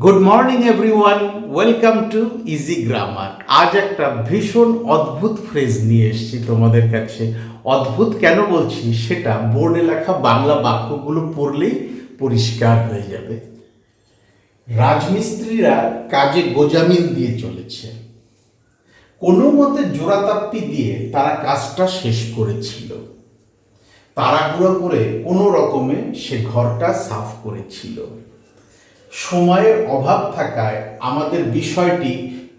Good morning everyone, welcome to easy grammar. আজ একটা ভীষণ অদ্ভুত ফ্রেজ নিয়ে এসেছি তোমাদের কাছে। অদ্ভুত কেন বলছি সেটা বোর্ডে লেখা বাংলা বাক্যগুলো পড়লেই পরিষ্কার হয়ে যাবে। রাজমিস্ত্রিরা কাজে গোজামিল দিয়ে চলেছে। কোনো মতে জোড়াতাপ্পি দিয়ে তারা কাজটা শেষ করেছিল। তাড়াহুড়ো করে কোনো রকমে সে ঘরটা সাফ করেছিল। সময়ের অভাব থাকায় আমাদের বিষয়টি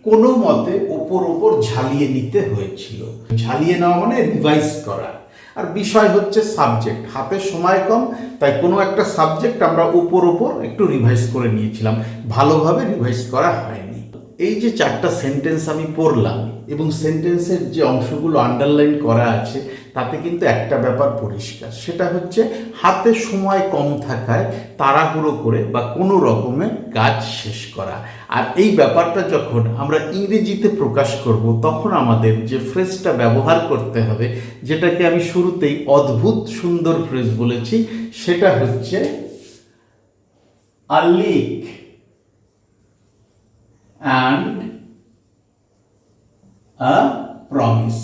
কোনো মতে ওপর ঝালিয়ে নিতে হয়েছিল। ঝালিয়ে নেওয়া মানে রিভাইজ করা, আর বিষয় হচ্ছে সাবজেক্ট। হাতে সময় কম, তাই কোনো একটা সাবজেক্ট আমরা ওপর একটু রিভাইজ করে নিয়েছিলাম, ভালোভাবে রিভাইজ করা হয়নি। এই যে চারটা সেন্টেন্স আমি পড়লাম এবং সেন্টেন্সের যে অংশগুলো আন্ডারলাইন করা আছে তাতে কিন্তু একটা ব্যাপার পরিষ্কার, সেটা হচ্ছে হাতে সময় কম থাকায় তাড়াহুড়ো করে বা কোনো রকমে কাজ শেষ করা। আর এই ব্যাপারটা যখন আমরা ইংরেজিতে প্রকাশ করব তখন আমাদের যে ফ্রেজটা ব্যবহার করতে হবে, যেটাকে আমি শুরুতেই অদ্ভুত সুন্দর ফ্রেজ বলেছি, সেটা হচ্ছে a leak and a promise.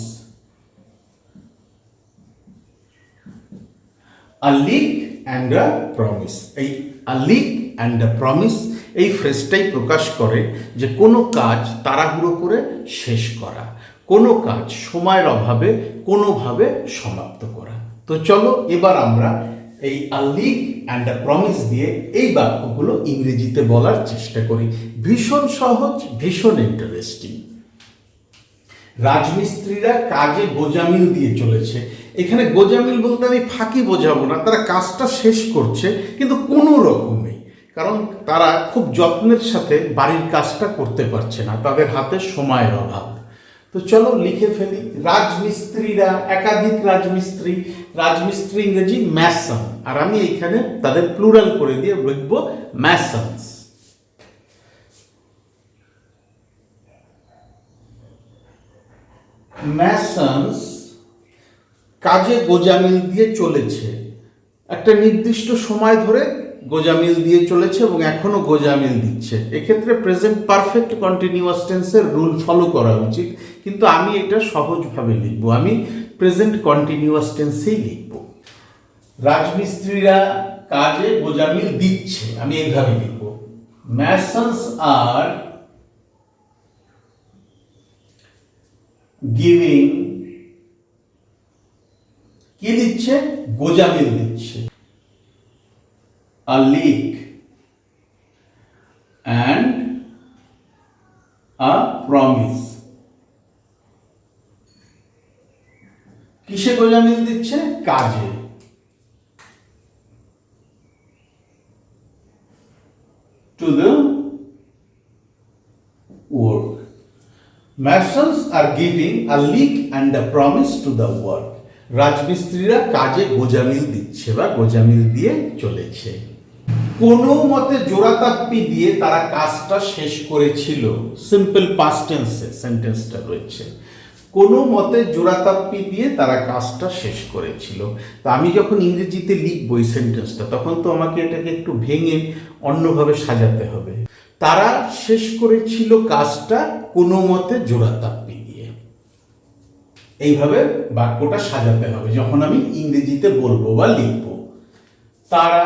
A leak and a promise. এই a leak and a promise এই ফ্রেজটাই প্রকাশ করে যে কোনো কাজ তাড়াহুড়ো করে শেষ করা, কোনো কাজ সময়ের অভাবে কোনোভাবে সমাপ্ত করা। তো চলো এবার আমরা এই a leak and a promise দিয়ে এই বাক্যগুলো ইংরেজিতে বলার চেষ্টা করি। ভীষণ সহজ, ভীষণ ইন্টারেস্টিং। রাজমিস্ত্রিরা কাজে গোজামিল দিয়ে চলেছে। এখানে গোজামিল বলতে আমি ফাঁকি বোঝাবো না, তারা কাজটা শেষ করছে কিন্তু কোনো রকমেই, কারণ তারা খুব যত্নের সাথে বাড়ির কাজটা করতে পারছে না, তাদের হাতে সময়ের অভাব। তো চলো লিখে ফেলি। রাজমিস্ত্রিরা, একাধিক রাজমিস্ত্রি, রাজমিস্ত্রি ইংরেজি ম্যাসন, আর আমি এইখানে তাদের প্লুরাল করে দিয়ে লিখব ম্যাসনস। ম্যাসনস কাজে গোজামিল দিয়ে চলেছে, একটা নির্দিষ্ট সময় ধরে গোজামিল দিয়ে চলেছে এবং এখনো গোজামিল দিচ্ছে। এক্ষেত্রে প্রেজেন্ট পারফেক্ট কন্টিনিউয়াস টেন্সের রুল ফলো করা উচিত, কিন্তু আমি এটা সহজভাবে লিখব, আমি প্রেজেন্ট কন্টিনিউয়াস টেন্সেই লিখব। রাজমিস্ত্রিরা কাজে গোজামিল দিচ্ছে, আমি এইভাবে লিখব, ম্যাসনস আর গিভিং, কি দিচ্ছে? গোজামিল দিচ্ছে। A leak and a promise. কিসে গোজামিল দিচ্ছে? কাজে। To the work. Masons are giving a leak and a promise to the work. রাজমিস্ত্রিরা কাজে গোজামিল দিচ্ছে বা গোজামিল দিয়ে চলেছে। কোনো মতে জোড়াতাপ্পি দিয়ে তারা কাজটা শেষ করেছিল। সিম্পল পাস্ট টেন্সে সেন্টেন্সটা রয়েছে, কোনো মতে জোড়াতাপ্পি দিয়ে তারা কাজটা শেষ করেছিল। তা আমি যখন ইংরেজিতে লিখব এই সেন্টেন্সটা, তখন তো আমাকে এটাকে একটু ভেঙে অন্যভাবে সাজাতে হবে। তারা শেষ করেছিল কাজটা কোনো মতে জোড়াতাপ্পি দিয়ে, এইভাবে বাক্যটা সাজাতে হবে যখন আমি ইংরেজিতে বলবো বা লিখব। তারা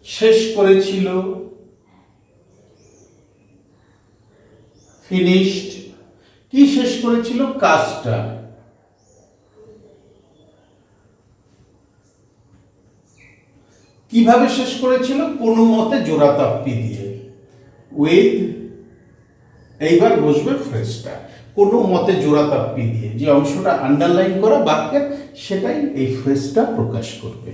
শেষ করেছিল, ফিনিশড। কি শেষ করেছিল? কাজটা। কিভাবে শেষ করেছিল? কোনো মতে জোড়াতাপ্পি দিয়ে, উইথ, এইবার বসবে ফ্রেজটা, কোনো মতে জোড়াতাপ্পি দিয়ে। যে অংশটা আন্ডারলাইন করা বাক্যের, সেটাই এই ফ্রেজটা প্রকাশ করবে।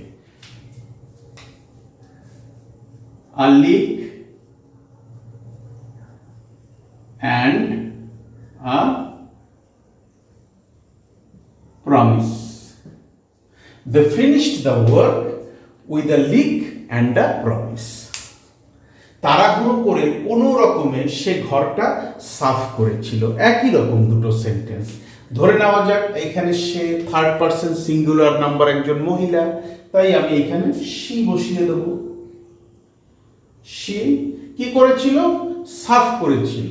A leak and a promise. They finished the work with a leak and a promise. তাড়াহুড়ো করে কোনো রকমে সে ঘরটা সাফ করেছিল। একই রকম দুটো সেন্টেন্স। ধরে নেওয়া যাক এখানে সে থার্ড পারসন সিঙ্গুলার নাম্বার, একজন মহিলা, তাই আমি এখানে শি বসিয়ে দেবো। সে কি করেছিল? সাফ করেছিল।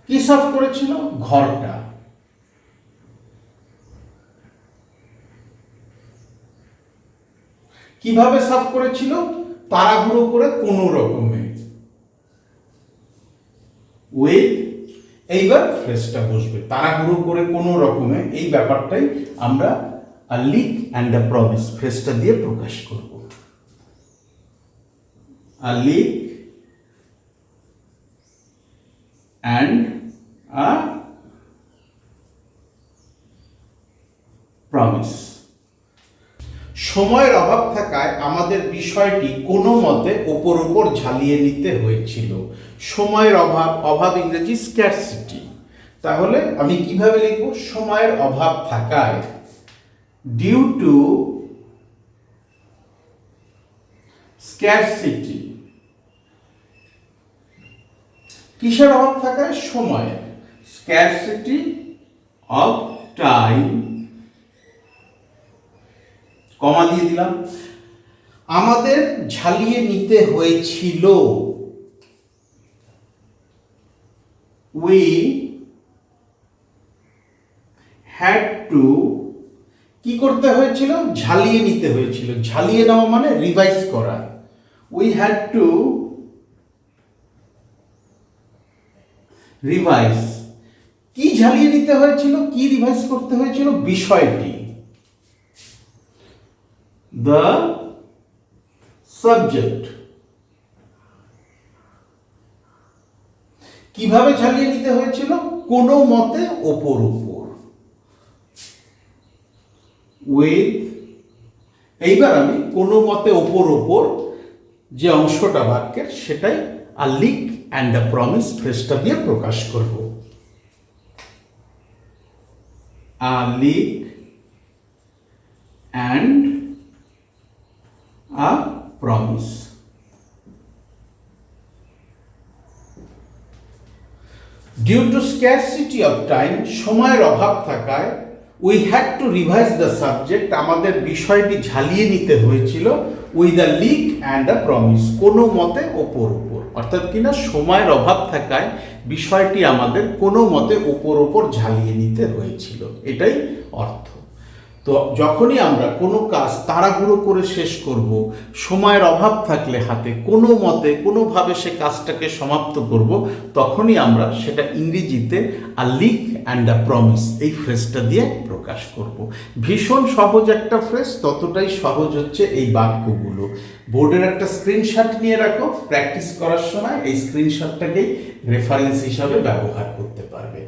কি সাফ করেছিল? ঘরটা। কিভাবে সাফ করেছিল? তাড়াহুড়ো করে, কোনো রকমে। উইথ, এইবার ফ্রেজটা বসবে তাড়াহুড়ো করে, কোনো রকমে। এই ব্যাপারটাই আমরা আ লিক অ্যান্ড আ প্রমিস ফ্রেজটা দিয়ে প্রকাশ করব। A leak and a promise. সময়ের অভাব থাকায় আমাদের বিষয়টি কোনো মতে ওপর ঝালিয়ে নিতে হয়েছিল। সময়ের অভাব, অভাব ইংরেজি স্ক্যারসিটি। তাহলে আমি কিভাবে লিখব? সময়ের অভাব থাকায়, ডিউ টু স্ক্যারসিটি। কিসের অভাব থাকায়? সময়ের। স্ক্যারসিটি অফ টাইম, কমা দিয়ে দিলাম। আমাদের ঝালিয়ে নিতে হয়েছিল, উই হ্যাড টু। কি করতে হয়েছিল? ঝালিয়ে নিতে হয়েছিল। ঝালিয়ে নেওয়া মানে রিভাইজ করা। We had to revise. কি ঝালিয়ে নিতে হয়েছিল? কি রিভাইজ করতে হয়েছিল? বিষয়টি। The subject. কিভাবে ঝালিয়ে নিতে হয়েছিল? কোনো মতে ওপর। উইথ, এইবার আমি কোনো মতে ওপর যে অংশটা বাক্যের, সেটাই a leak and a promise ফ্রেজটা দিয়ে প্রকাশ করব। A leak and a promise. Due to scarcity of time, সময়ের অভাব থাকায়, we had to revise the subject, আমাদের বিষয়টি ঝালিয়ে নিতে হয়েছিল, with a leak and a promise, কোনো মতে ওপর। অর্থাৎ কিনা সময়ের অভাব থাকায় বিষয়টি আমাদের কোনো মতে ওপর ঝালিয়ে নিতে হয়েছিল, এটাই অর্থ। তো যখনই আমরা কোনো কাজ তাড়াহুড়ো করে শেষ করব, সময়ের অভাব থাকলে হাতে কোনো মতে কোনোভাবে সে কাজটাকে সমাপ্ত করব, তখনই আমরা সেটা ইংরেজিতে আ লিক অ্যান্ড আ প্রমিস এই ফ্রেজটা দিয়ে প্রকাশ করব। ভীষণ সহজ একটা ফ্রেজ, ততটাই সহজ হচ্ছে এই বাক্যগুলো। বোর্ডের একটা স্ক্রিনশট নিয়ে রাখো, প্র্যাকটিস করার সময় এই স্ক্রিনশটটাকেই রেফারেন্স হিসাবে ব্যবহার করতে পারবে।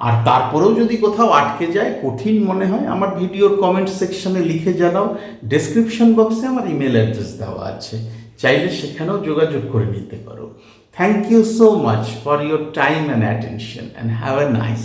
আর তারপরেও যদি কোথাও আটকে যায়, কঠিন মনে হয়, আমার ভিডিওর কমেন্ট সেকশনে লিখে জানাও। ডেসক্রিপশন বক্সে আমার ইমেল অ্যাড্রেস দেওয়া আছে, চাইলে সেখানেও যোগাযোগ করে নিতে পারো। Thank you so much for your time and attention, and have a nice